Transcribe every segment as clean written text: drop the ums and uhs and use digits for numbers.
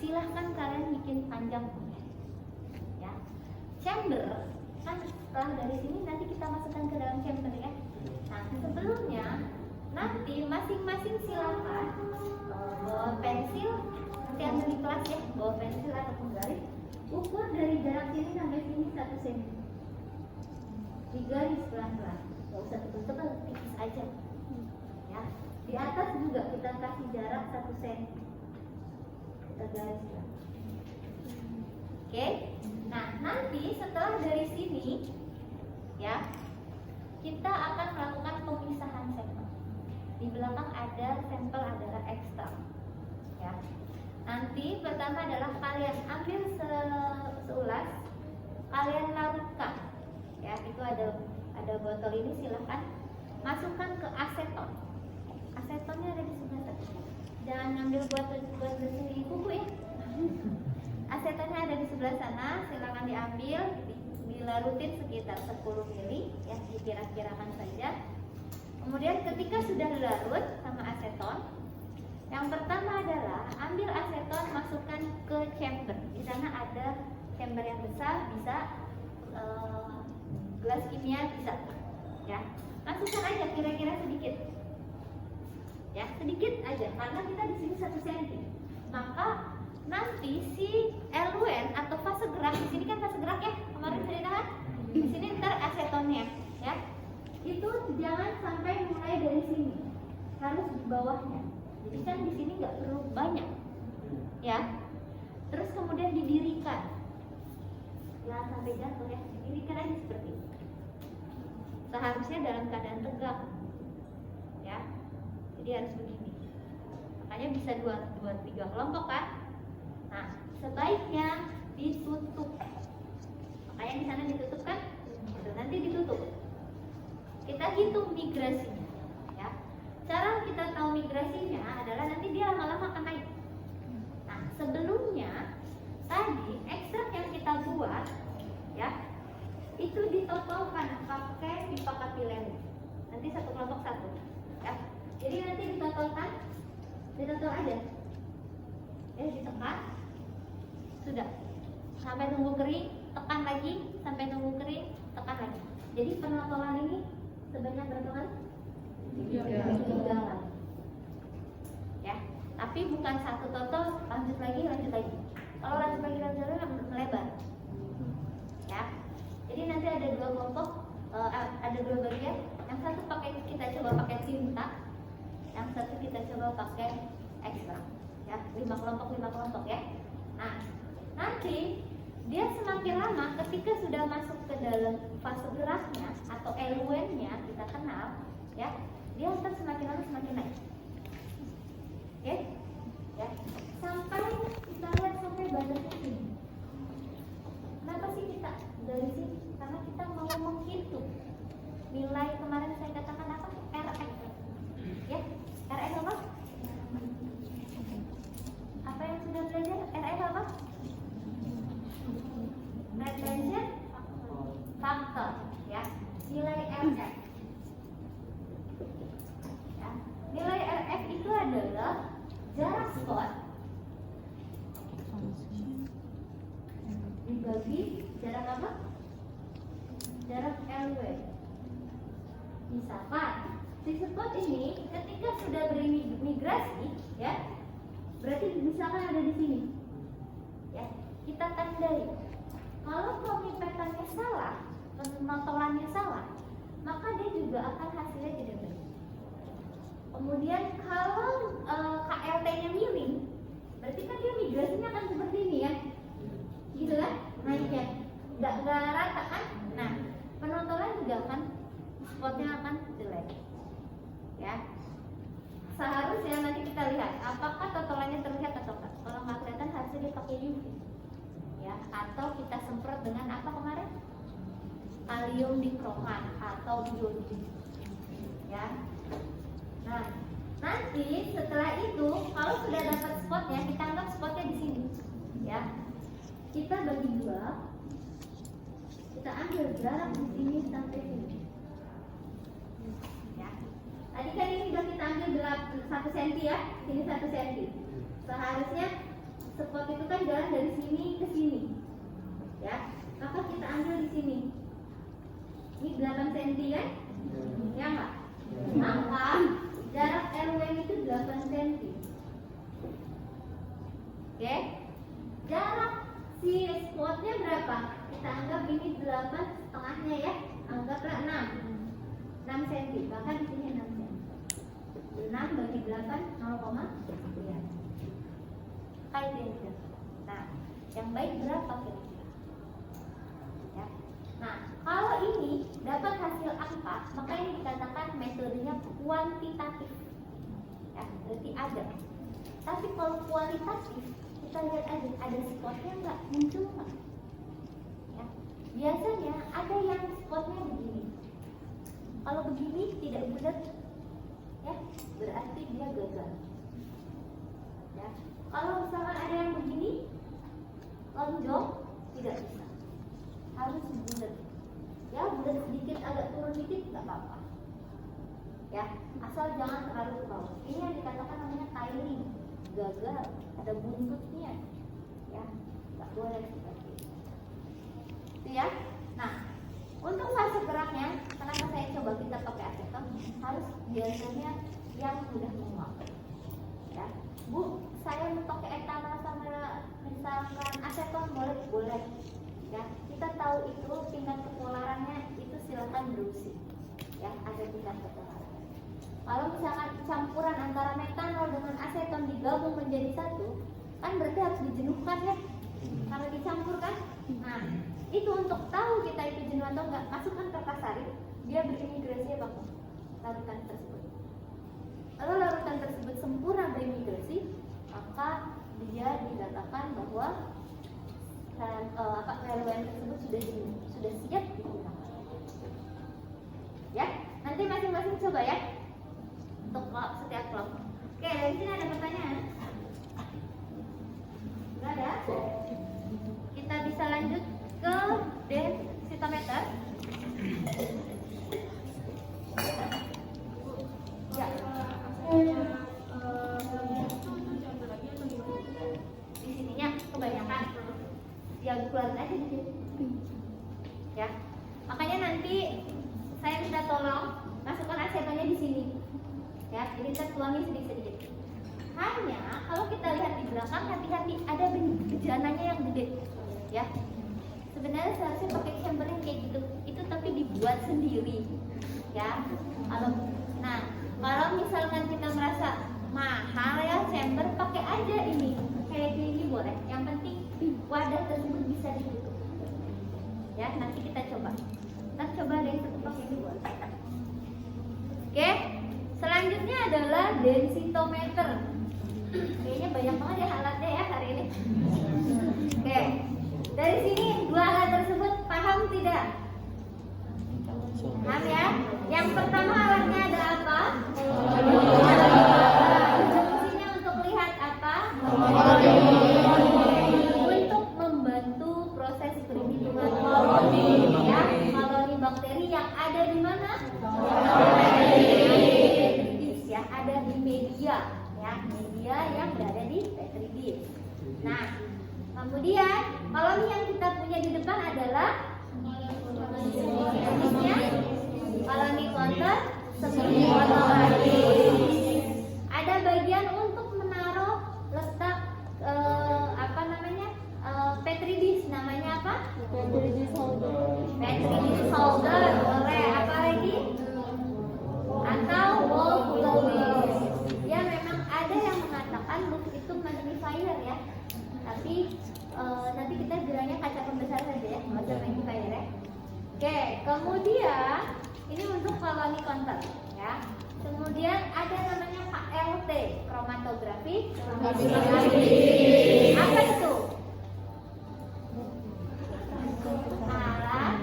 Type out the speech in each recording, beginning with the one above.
silahkan kalian bikin panjang ya. Chamber kan setelah dari sini nanti kita masukkan ke dalam chamber ya. Nah sebelumnya nanti masing-masing silahkan bawa pensil, nanti ambil di kelas ya, bawa pensil ataupun garis, ukur dari jarak sini sampai sini 1 cm. Digaris pelan-pelan, nggak usah tebel-tebel, tipis aja ya. Di atas juga kita kasih jarak 1 cm, kita garis ya. Oke, nah nanti setelah dari sini ya, kita akan melakukan pemisahan sampel. Di belakang ada sampel adalah ekstrak ya. Nanti pertama adalah kalian ambil seulas, kalian larutkan ya. Itu ada botol ini, silahkan masukkan ke aseton. Asetonnya ada di sebelah sana. Jangan ngambil buat bersih buku ya. Asetonnya ada di sebelah sana, silahkan diambil, dilarutin sekitar 10 mili ya, dikira-kirakan saja. Kemudian ketika sudah larut sama aseton, yang pertama adalah ambil aseton, masukkan ke chamber. Di sana ada chamber yang besar, bisa gelas kimia bisa ya. Masukkan aja kira-kira sedikit ya, sedikit aja karena kita di sini 1 cm. Maka nanti si eluen atau fase gerak, di sini kan fase gerak ya, kemarin ceritakan. Di sini ntar asetonnya ya. Itu jangan sampai mulai dari sini, harus di bawahnya. Jadi kan di sini nggak perlu banyak ya. Terus kemudian didirikan, jangan sampai jatuh ya, didirikan aja seperti ini. Seharusnya dalam keadaan tegak ya, jadi harus begini. Makanya bisa 2-3 kelompok kan. Nah sebaiknya ditutup, makanya di sana ditutup kan. Itu nanti ditutup, kita hitung migrasinya ya. Cara kita tahu migrasinya adalah nanti dia lama-lama akan naik. Nah sebelumnya tadi ekstrak yang kita buat ya, itu ditotalkan pakai pipa kapilere. Nanti satu kelompok satu ya. Jadi nanti ditotalkan, ditotal aja ditekan, sudah sampai nunggu kering, tekan lagi sampai nunggu kering, tekan lagi. Jadi penotolan ini sebanyak berapa kali? 3 kali ya. Tapi bukan satu total, lanjut lagi. Kalau lanjut lagi melebar ya. Jadi nanti ada 2 kelompok, ada 2 bagian. Yang satu kita coba pakai tinta, yang satu kita coba pakai ekstrak ya. 5 kelompok ya. Nah nanti dia semakin lama ketika sudah masuk ke dalam fase geraknya atau eluennya, kita kenal ya, dia akan semakin lama semakin naik. Oke ya, sampai kita lihat sampai batasnya ini. Kenapa sih kita dari sini? Karena kita mau menghitung nilai kemarin saya katakan apa? RF ya. RF apa? Apa yang sudah belajar? RF apa? Retention factor ya, nilai RF ya. Nilai RF itu adalah jarak spot dibagi jarak apa? Jarak LW. Misalkan si spot ini ketika sudah bermigrasi ya, berarti misalkan ada di sini ya, kita tandai. Kalau pemipetannya salah, penotolannya salah, maka dia juga akan hasilnya tidak baik. Kemudian kalau KLT-nya miring, berarti kan dia migrasinya akan seperti ini ya, gitu kan? Naiknya nggak rata kan? Nah, penotolan juga akan, spotnya akan jelek, ya. Seharusnya nanti kita lihat apakah totolannya terlihat atau enggak. Kalau nggak kelihatan harusnya dia pakai UV. Ya, atau kita semprot dengan apa kemarin? Kalium dikromat atau iodin ya. Nah nanti setelah itu kalau sudah dapat spotnya, kita anggap spotnya di sini ya, kita bagi 2, kita ambil jarak di sini sampai sini ya. Tadi kan ini sudah kita ambil 1 cm ya, sini 1 cm. Seharusnya spot itu kan jalan dari sini ke sini, ya. Maka kita ambil di sini. Ini 8 cm kan? Ya nggak? Maka jarak LW itu 8 cm. Oke? Jarak si spotnya berapa? Kita anggap ini 8 setengahnya ya. Anggaplah 6 cm. Bahkan di sini 6 cm. 6 bagi 8 0,9. Kayak gitu. Nah, yang baik berapa kira-kira? Ya. Nah, kalau ini dapat hasil 4, maka ini dikatakan metodenya kuantitatif. Ya, berarti ada. Tapi kalau kualitatif, kita lihat aja ada spotnya nggak, muncul nggak? Ya. Biasanya ada yang spotnya begini. Kalau begini tidak bulat, ya berarti dia gagal. Ya. Kalau misalkan ada yang begini, lonjong, tidak bisa. Harus bulat. Ya, bulat sedikit, agak turun dikit, nggak apa-apa. Ya, asal jangan terlalu ke bawah. Ini yang dikatakan namanya tiling, gagal, ada buntutnya. Ya, nggak boleh seperti itu. Itu ya. Nah, untuk fase geraknya, kenapa saya coba kita pakai aseton? Harus biasanya yang mudah menguap. Ya, Bu, saya mau pakai etanol sama misalkan aseton boleh. Ya, kita tahu itu tingkat kepolarannya itu silakan browsing. Ya, ada tingkat kepolaran. Kalau misalkan campuran antara metanol dengan aseton digabung menjadi satu, kan berarti harus dijenuhkan ya. Karena dicampur kan? Nah, itu untuk tahu kita itu jenuh atau enggak, masukkan ke kasari, dia berimigrasi apa? Larutan tersebut. Kalau larutan tersebut sempurna berimigrasi, maka dia dikatakan bahwa LWN tersebut sudah siap digunakan. Ya, nanti masing-masing coba ya untuk setiap kelompok. Oke, dari sini ada pertanyaan? Enggak ada? Kita bisa lanjut ke densitometer. Ya. Di sininya kebanyakan yang keluar aja di sini. Ya. Makanya nanti saya minta tolong masukkan asetonnya di sini. Ya, jadi kita tuangin sedikit-sedikit. Hanya kalau kita lihat di belakang, hati-hati ada bejananya yang gede. Ya. Sebenarnya seharusnya pakai chamber yang kayak gitu. Itu tapi dibuat sendiri. Ya. Kalau misalkan kita merasa mahal ya chamber, pakai aja ini. Kayak gini boleh. Yang penting wadah tersebut bisa ditutup. Ya, nanti kita coba. Kita coba dari satu pakai ini boleh. Oke. Selanjutnya adalah densitometer. Kayaknya banyak banget ya alatnya ya hari ini. Oke. Dari sini dua alat tersebut paham tidak? Paham ya? Yang pertama alatnya ada apa? Fungsinya untuk lihat apa? Untuk membantu proses perlindungan koloni. Ya, koloni bakteri yang ada di mana? Ya, ada di media. Ya, media yang berada di petri dish. Nah, kemudian koloni yang kita punya di depan adalah koloni konter semi otomatis. Ada bagian untuk menaruh letak petri dish, namanya apa? Petri dish holder. Boleh. Apa lagi? Atau wall closing. Ya, memang ada yang mengatakan look itu magnifier ya. Tapi nanti kita bilangnya kaca pembesar saja ya, nggak usah magnifier ya. Oke, kemudian ini untuk koloni konter ya. Kemudian ada namanya KLT, kromatografi. Apa itu? Alat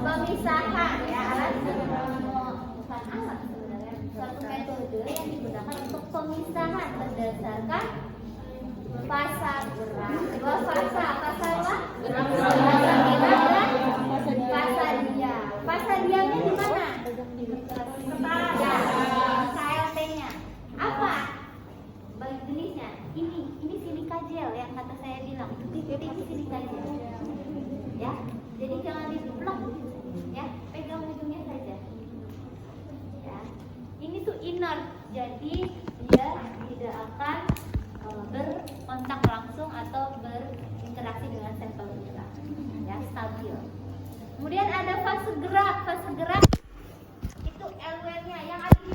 pemisahan ya, alat bukan alat sebenarnya, suatu metode yang digunakan untuk pemisahan berdasarkan fasa gerak. Dua fasa, fasa apa? Fasa gerak dan fasa diam. Fasa diamnya di mana? Ya, KLT-nya apa? ikuti sini saja. Ya, jadi jangan diplok, ya, pegang ujungnya saja. Ya, ini tuh inert, jadi dia tidak akan berkontak langsung atau berinteraksi dengan sampel kita. Ya, stabil. Kemudian ada fase gerak itu LW-nya yang ada di